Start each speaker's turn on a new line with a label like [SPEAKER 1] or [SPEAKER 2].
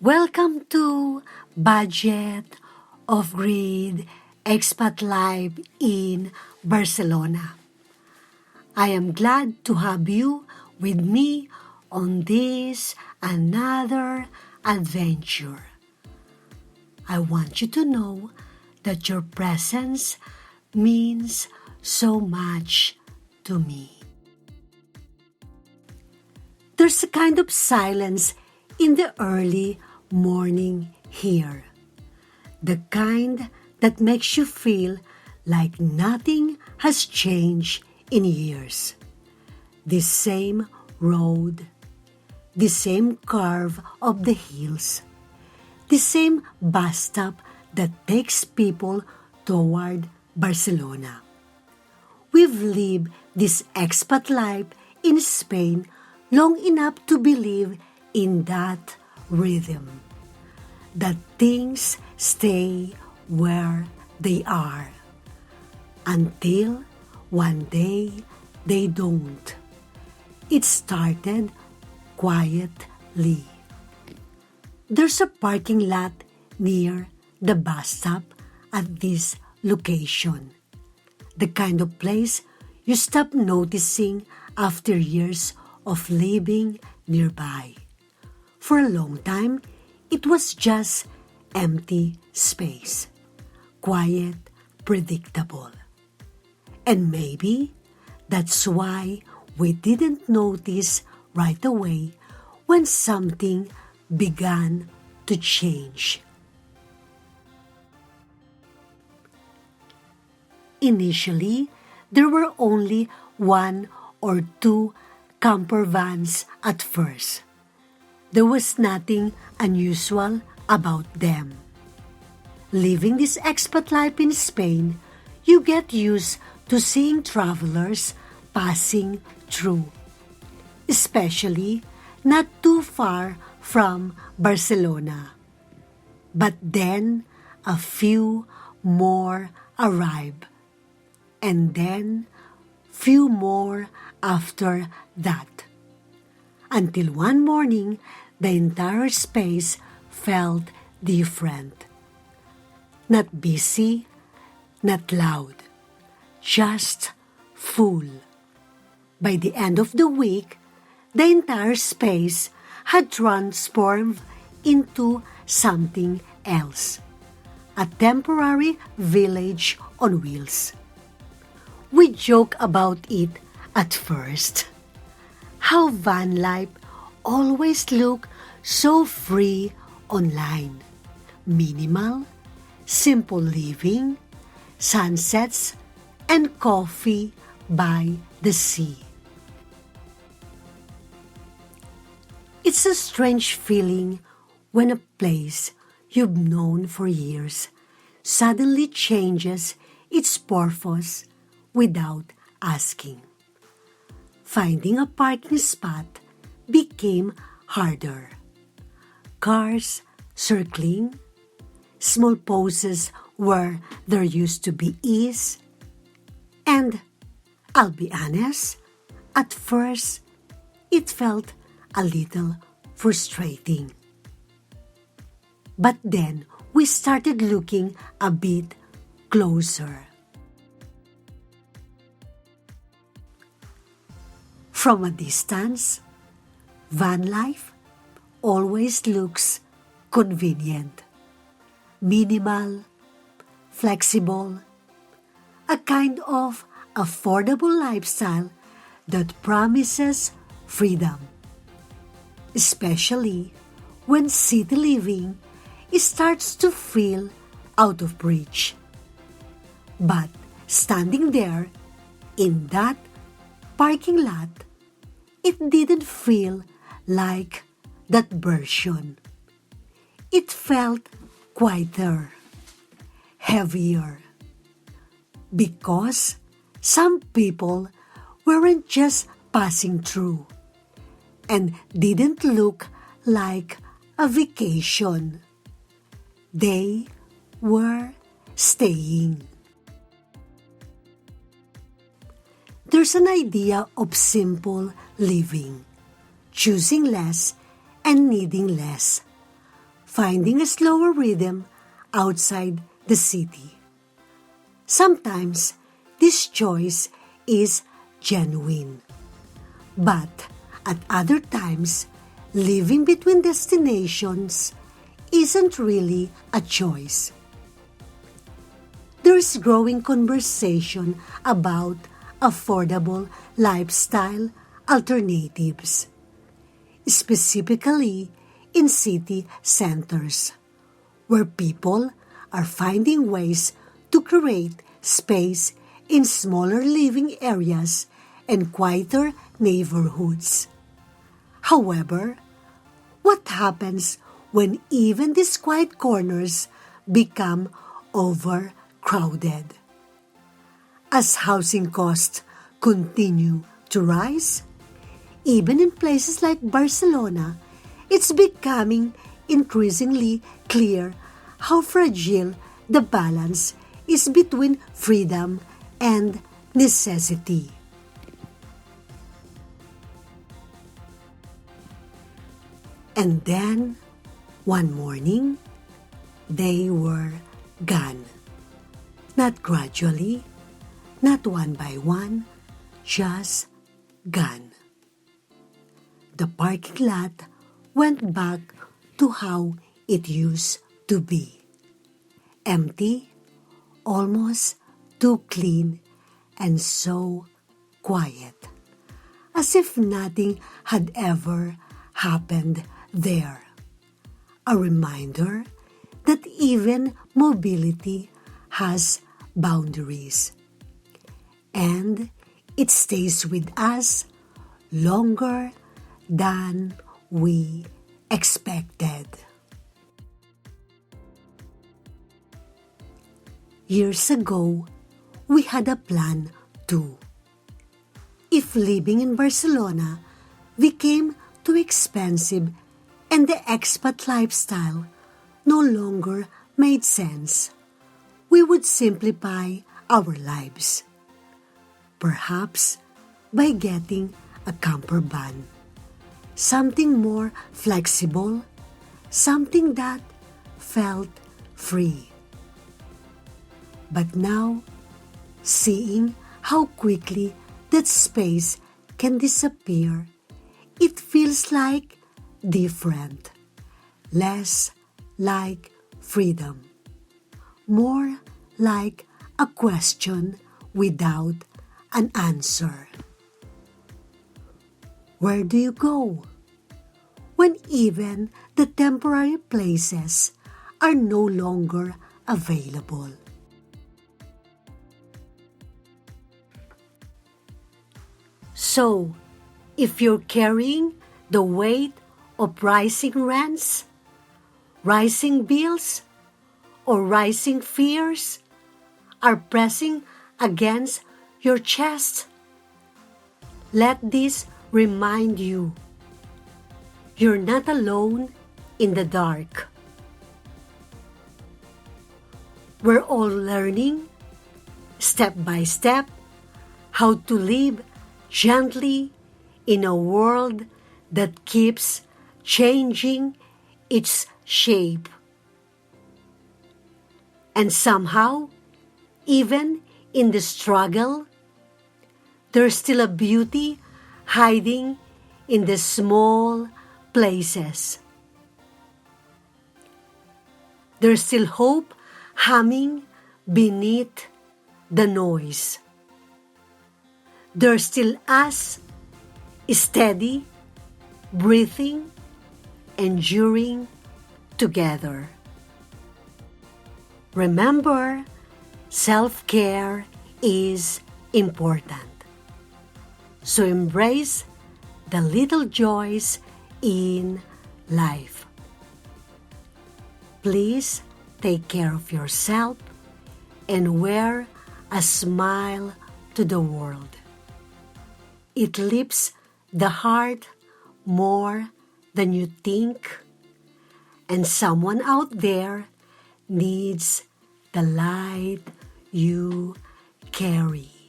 [SPEAKER 1] Welcome to Budget Off-Grid Expat Life in Barcelona. I am glad to have you with me on this another adventure. I want you to know that your presence means so much to me. There's a kind of silence in the early morning here. The kind that makes you feel like nothing has changed in years. The same road, the same curve of the hills, the same bus stop that takes people toward Barcelona. We've lived this expat life in Spain long enough to believe in that rhythm, that things stay where they are until one day they don't. It started quietly. There's a parking lot near the bus stop at this location, the kind of place you stop noticing after years of living nearby. For a long time, it was just empty space, quiet, predictable. And maybe that's why we didn't notice right away when something began to change. Initially, there were only one or two camper vans at first. There was nothing unusual about them. Living this expat life in Spain, you get used to seeing travelers passing through, especially not too far from Barcelona. But then a few more arrive, and then few more after that, until one morning the entire space felt different. Not busy, not loud, just full. By the end of the week, the entire space had transformed into something else, a temporary village on wheels. We joke about it at first. How van life always look so free online. Minimal, simple living, sunsets, and coffee by the sea. It's a strange feeling when a place you've known for years suddenly changes its purpose without asking. Finding a parking spot became harder. Cars circling, small pauses where there used to be ease, and I'll be honest, at first it felt a little frustrating. But then we started looking a bit closer. From a distance, van life always looks convenient, minimal, flexible, a kind of affordable lifestyle that promises freedom, especially when city living starts to feel out of reach. But standing there in that parking lot, it didn't feel like that version. It felt quieter, heavier, because some people weren't just passing through and didn't look like a vacation. They were staying. There's an idea of simple living, choosing less and needing less, finding a slower rhythm outside the city. Sometimes this choice is genuine, but at other times, living between destinations isn't really a choice. There's growing conversation about affordable lifestyle alternatives, specifically in city centers, where people are finding ways to create space in smaller living areas and quieter neighborhoods. However, what happens when even these quiet corners become overcrowded? As housing costs continue to rise, even in places like Barcelona, it's becoming increasingly clear how fragile the balance is between freedom and necessity. And then, one morning, they were gone. Not gradually, not one by one, just gone. The parking lot went back to how it used to be. Empty, almost too clean, and so quiet, as if nothing had ever happened there. A reminder that even mobility has boundaries, and it stays with us longer than we expected. Years ago, we had a plan too. If living in Barcelona became too expensive and the expat lifestyle no longer made sense, we would simplify our lives. Perhaps by getting a camper van, something more flexible, something that felt free. But now, seeing how quickly that space can disappear, it feels like different, less like freedom, more like a question without an answer. Where do you go when even the temporary places are no longer available? So, if you're carrying the weight of rising rents, rising bills, or rising fears are pressing against your chest, let this remind you you're not alone in the dark. We're all learning, step by step, how to live gently in a world that keeps changing its shape. And somehow, even in the struggle, there's still a beauty hiding in the small places. There's still hope humming beneath the noise. There's still us, steady, breathing, enduring together. Remember, self-care is important. So embrace the little joys in life. Please take care of yourself and wear a smile to the world. It lifts the heart more than you think, and someone out there needs the light you carry.